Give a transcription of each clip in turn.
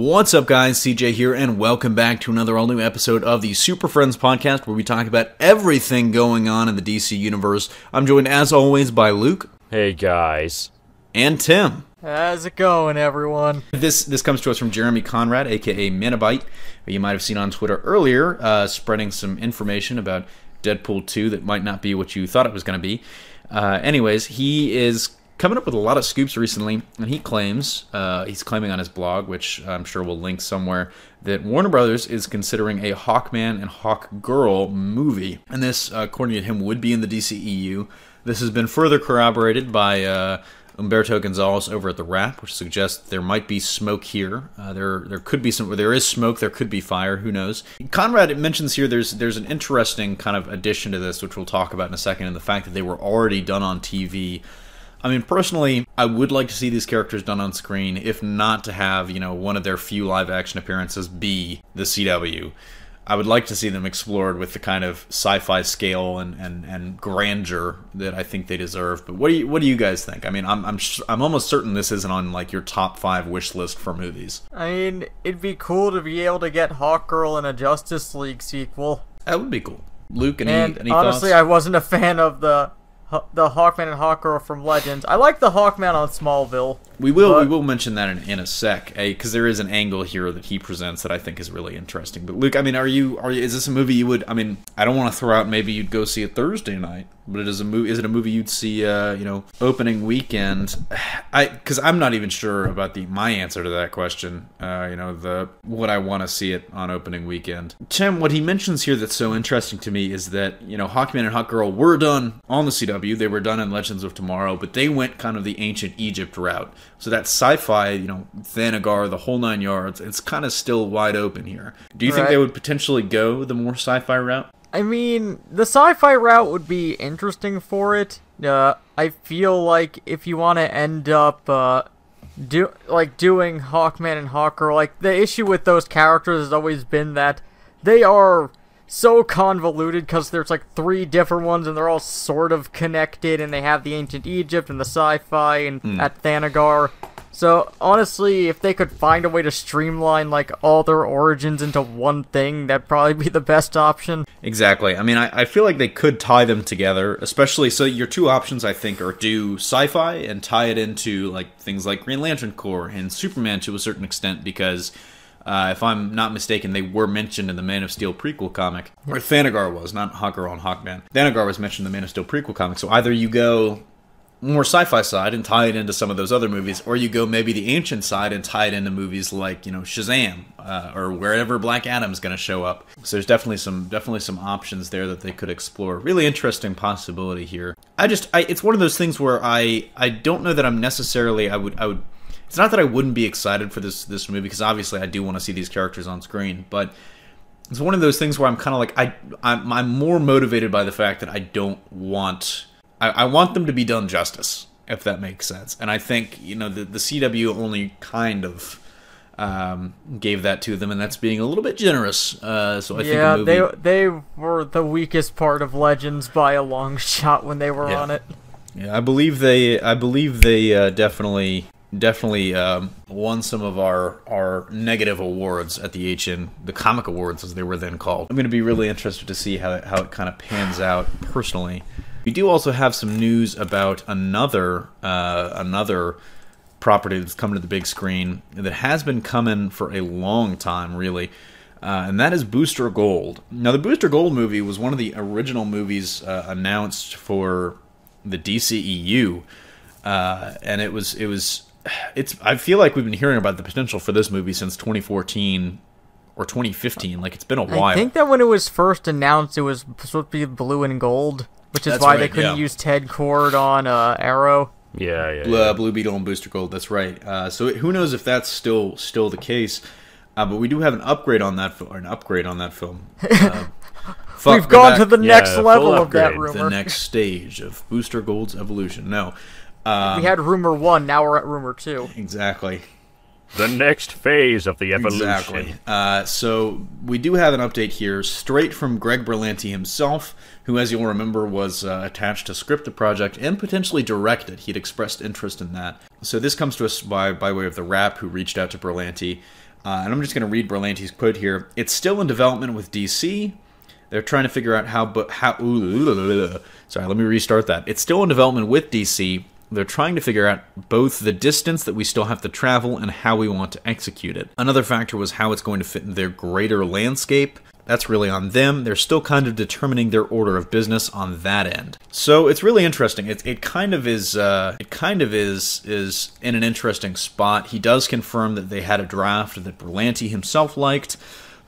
What's up, guys? CJ here, and welcome back to another all-new episode of the Superfriends podcast, where we talk about everything going on in the DC universe. I'm joined, as always, by Luke. Hey, guys. And Tim. How's it going, everyone? This comes to us from Jeremy Conrad, a.k.a. Manabyte, who you might have seen on Twitter earlier, spreading some information about Deadpool 2 that might not be what you thought it was going to be. Anyways, he is coming up with a lot of scoops recently, and he claims, he's claiming on his blog, which I'm sure we'll link somewhere, that Warner Brothers is considering a Hawkman and Hawkgirl movie. And this, according to him, would be in the DCEU. This has been further corroborated by Humberto Gonzalez over at The Wrap, which suggests there might be smoke here. There could be some, where there is smoke, there could be fire, who knows. Conrad mentions here there's an interesting kind of addition to this, which we'll talk about in a second, and the fact that they were already done on TV. I mean, personally, I would like to see these characters done on screen, if not to have, one of their few live-action appearances be the CW. I would like to see them explored with the kind of sci-fi scale and grandeur that I think they deserve. But what do you guys think? I mean, I'm almost certain this isn't on like your top 5 wish list for movies. I mean, it'd be cool to be able to get Hawkgirl in a Justice League sequel. That would be cool. Luke, any honestly, thoughts? I wasn't a fan of the Hawkman and Hawkgirl from Legends. I like the Hawkman on Smallville. We will mention that in a sec, because there is an angle here that he presents that I think is really interesting. But Luke, I mean, is this a movie you would? I mean, I don't want to throw out maybe you'd go see it Thursday night, but is it a movie you'd see opening weekend? Because I'm not even sure about my answer to that question. Would I want to see it on opening weekend? Tim, what he mentions here that's so interesting to me is that Hawkman and Hawkgirl were done on the CW. They were done in Legends of Tomorrow, but they went kind of the ancient Egypt route. So that sci-fi, Thanagar, the whole 9 yards, it's kind of still wide open here. Do you think they would potentially go the more sci-fi route? I mean, the sci-fi route would be interesting for it. I feel like if you want to end up doing Hawkman and Hawkgirl, like the issue with those characters has always been that they are so convoluted because there's like 3 different ones and they're all sort of connected, and they have the ancient Egypt and the sci-fi and at Thanagar. So honestly, if they could find a way to streamline like all their origins into one thing, that'd probably be the best option. Exactly. I mean, I feel like they could tie them together, especially, so your 2 options I think are do sci-fi and tie it into like things like Green Lantern Corps and Superman to a certain extent, because if I'm not mistaken, they were mentioned in the Man of Steel prequel comic. Or Thanagar was, not Hawkgirl and Hawkman. Thanagar was mentioned in the Man of Steel prequel comic. So either you go more sci-fi side and tie it into some of those other movies, or you go maybe the ancient side and tie it into movies like, Shazam, or wherever Black Adam's going to show up. So there's definitely some options there that they could explore. Really interesting possibility here. It's one of those things where I don't know that I'm necessarily, I would it's not that I wouldn't be excited for this movie, because obviously I do want to see these characters on screen, but it's one of those things where I'm kind of like, I'm more motivated by the fact that I don't want, I want them to be done justice, if that makes sense. And I think, the CW only kind of gave that to them, and that's being a little bit generous. So I think a movie, they were the weakest part of Legends by a long shot when they were on it. Yeah, I believe they definitely won some of our negative awards at the the Comic Awards, as they were then called. I'm going to be really interested to see how it kind of pans out personally. We do also have some news about another property that's coming to the big screen that has been coming for a long time, really, and that is Booster Gold. Now, the Booster Gold movie was one of the original movies announced for the DCEU, and I feel like we've been hearing about the potential for this movie since 2014 or 2015. Like, it's been a while. I think that when it was first announced, it was supposed to be blue and gold, which is why they couldn't use Ted Cord on Arrow. Yeah. Blue Beetle and Booster Gold. That's right. So who knows if that's still the case? But we do have an upgrade on that film. We've gone to the next level of that rumor. The next stage of Booster Gold's evolution. No. We had rumor 1, now we're at rumor 2. Exactly. The next phase of the evolution. Exactly. So we do have an update here, straight from Greg Berlanti himself, who, as you'll remember, was attached to script the project and potentially direct it. He'd expressed interest in that. So this comes to us by way of The Wrap, who reached out to Berlanti. And I'm just going to read Berlanti's quote here. It's still in development with DC. They're trying to figure out sorry, let me restart that. It's still in development with DC. They're trying to figure out both the distance that we still have to travel and how we want to execute it. Another factor was how it's going to fit in their greater landscape. That's really on them. They're still kind of determining their order of business on that end. So it's really interesting. It kind of is in an interesting spot. He does confirm that they had a draft that Berlanti himself liked.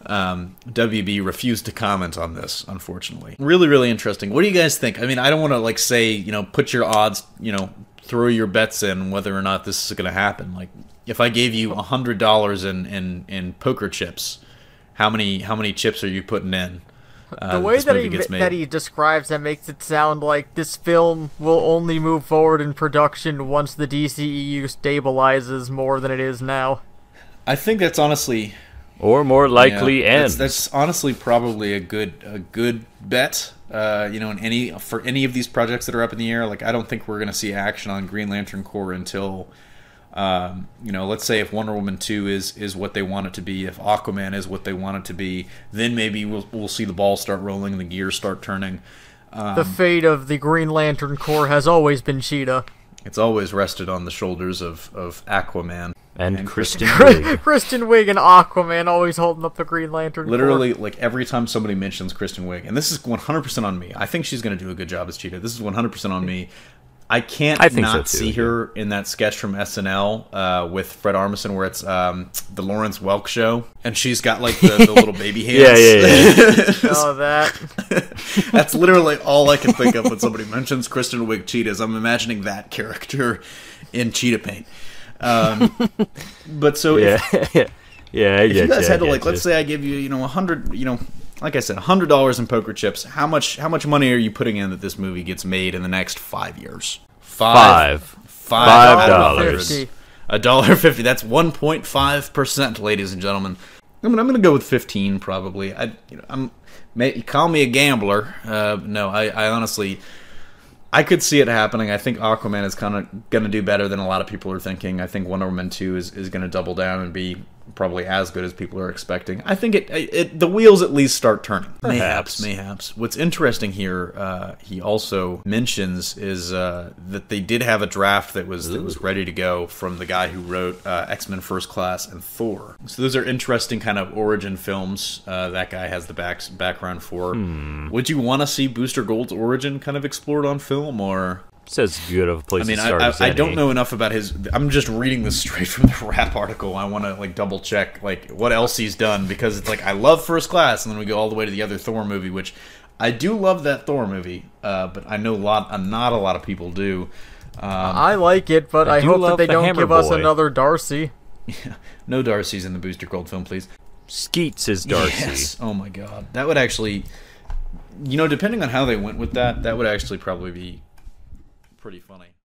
WB refused to comment on this, unfortunately. Really, really interesting. What do you guys think? I mean, I don't want to say, put your odds, throw your bets in whether or not this is going to happen. Like, if I gave you $100 in poker chips, how many chips are you putting in? The way that he describes that makes it sound like this film will only move forward in production once the DCEU stabilizes more than it is now. I think that's honestly... Or more likely ends. That's honestly probably a good bet. For any of these projects that are up in the air, like I don't think we're gonna see action on Green Lantern Corps until, let's say if Wonder Woman 2 is what they want it to be, if Aquaman is what they want it to be, then maybe we'll see the ball start rolling and the gears start turning. The fate of the Green Lantern Corps has always been Cheetah. It's always rested on the shoulders of Aquaman. And Kristen Wiig. Kristen Wiig and Aquaman always holding up the Green Lantern Corps. Literally, like, every time somebody mentions Kristen Wiig, and this is 100% on me. I think she's going to do a good job as Cheetah. This is 100% on me. I can't not see her in that sketch from SNL with Fred Armisen where it's the Lawrence Welk show, and she's got, like, the little baby hands. Yeah. Oh, that. That's literally all I can think of when somebody mentions Kristen Wiig Cheetahs. I'm imagining that character in cheetah paint. But so if you guys had to let's say I give you $100 like I said $100 in poker chips, how much money are you putting in that this movie gets made in the next 5 years? $5. $1.50. That's 1.5%, ladies and gentlemen. I'm gonna go with 15 probably. Call me a gambler. No, I honestly. I could see it happening. I think Aquaman is kind of going to do better than a lot of people are thinking. I think Wonder Woman 2 is going to double down and be probably as good as people are expecting. I think the wheels at least start turning. Perhaps. Mayhaps. What's interesting here, he also mentions, is that they did have a draft that was ready to go from the guy who wrote X-Men First Class and Thor. So those are interesting kind of origin films that guy has the background for. Would you want to see Booster Gold's origin kind of explored on film, or... It's as good of a place to start as I don't know enough about his... I'm just reading this straight from the Wrap article. I want to double check what else he's done, because it's I love First Class, and then we go all the way to the other Thor movie, which I do love that Thor movie, but I know not a lot of people do. I like it, but I hope that they don't give us another Darcy. Yeah, no Darcys in the Booster Gold film, please. Skeets is Darcy. Yes. Oh my God, that would actually, depending on how they went with that would actually probably be pretty funny.